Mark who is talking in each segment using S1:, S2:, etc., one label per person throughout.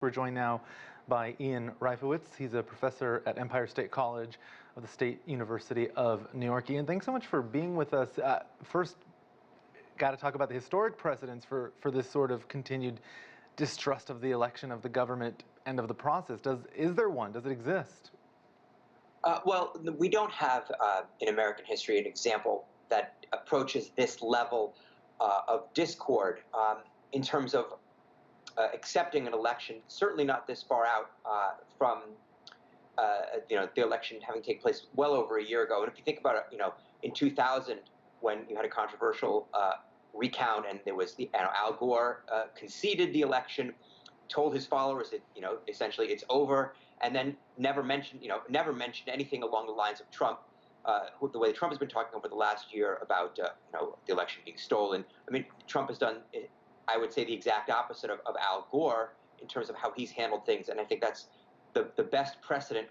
S1: We're joined now by Ian Reifowitz. He's a professor at Empire State College of the State University of New York. Ian, thanks so much for being with us. First, got to talk about the historic precedents for this sort of continued distrust of the election, of the government, and of the process. Is there one? Does it exist?
S2: Well, we don't have in American history an example that approaches this level of discord in terms of accepting an election, certainly not this far out from the election having taken place well over a year ago. And if you think about it, in 2000, when you had a controversial recount, and there was Al Gore conceded the election, told his followers that essentially it's over, and then never mentioned anything along the lines of Trump. The way Trump has been talking over the last year about the election being stolen. I mean, Trump has done, I would say, the exact opposite of Al Gore in terms of how he's handled things, and I think that's the best precedent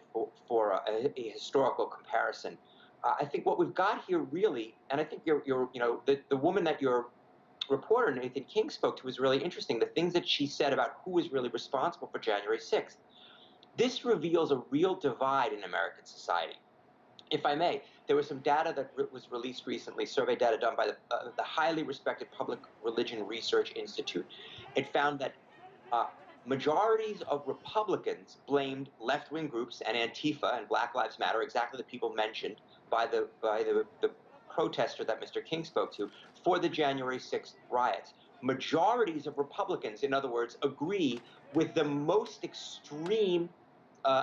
S2: for a historical comparison. I think what we've got here really, and I think the woman that your reporter Nathan King spoke to was really interesting. The things that she said about who was really responsible for January 6th. This reveals a real divide in American society. If I may, there was some data that was released recently, survey data done by the highly respected Public Religion Research Institute. It found that majorities of Republicans blamed left-wing groups and Antifa and Black Lives Matter, exactly the people mentioned by the protester that Mr. King spoke to, for the January 6th riots. Majorities of Republicans, in other words, agree with the most extreme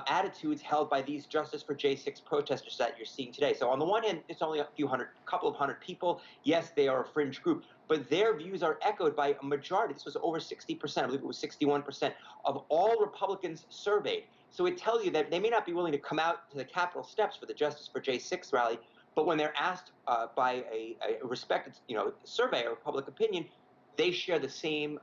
S2: attitudes held by these Justice for J6 protesters that you're seeing today. So on the one hand, it's only a couple of hundred people. Yes, they are a fringe group, but their views are echoed by a majority. This was over 60%, I believe it was 61% of all Republicans surveyed. So it tells you that they may not be willing to come out to the Capitol steps for the Justice for J6 rally, but when they're asked by a respected surveyor of public opinion, they share the same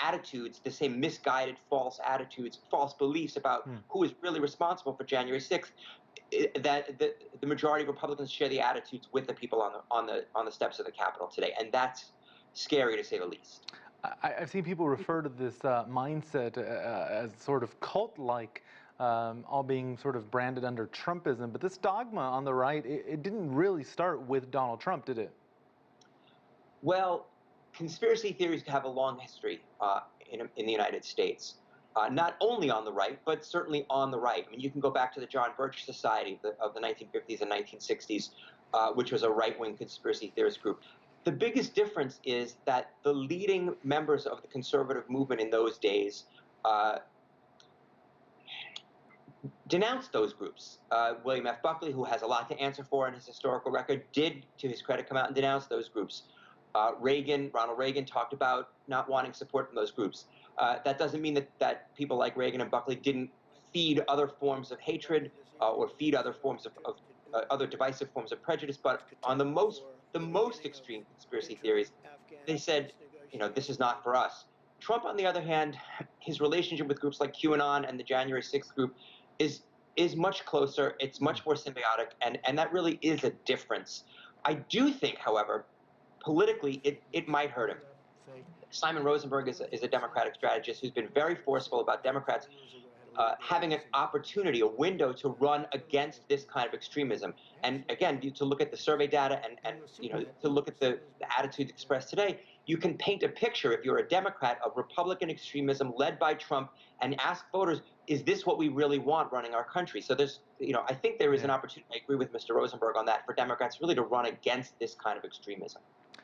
S2: attitudes, the same misguided, false attitudes, false beliefs about who is really responsible for January 6th. That the majority of Republicans share the attitudes with the people on the steps of the Capitol today, and that's scary to say the least.
S1: I've seen people refer to this mindset as sort of cult-like, all being sort of branded under Trumpism. But this dogma on the right, it didn't really start with Donald Trump, did it?
S2: Well, conspiracy theories have a long history in the United States, not only on the right, but certainly on the right. I mean, you can go back to the John Birch Society of the 1950s and 1960s, which was a right-wing conspiracy theorist group. The biggest difference is that the leading members of the conservative movement in those days denounced those groups. William F. Buckley, who has a lot to answer for in his historical record, did, to his credit, come out and denounce those groups. Ronald Reagan talked about not wanting support from those groups. That doesn't mean that people like Reagan and Buckley didn't feed other forms of hatred or feed other forms of other divisive forms of prejudice. But on the most extreme conspiracy theories, they said, this is not for us. Trump, on the other hand, his relationship with groups like QAnon and the January 6th group is much closer. It's much more symbiotic, and that really is a difference. I do think, however, politically, it might hurt him. Simon Rosenberg is a Democratic strategist who's been very forceful about Democrats having an opportunity, a window to run against this kind of extremism. And again, to look at the survey data and to look at the attitudes expressed today, you can paint a picture, if you're a Democrat, of Republican extremism led by Trump, and ask voters, is this what we really want running our country? So there's, I think there is an opportunity, I agree with Mr. Rosenberg on that, for Democrats really to run against this kind of extremism.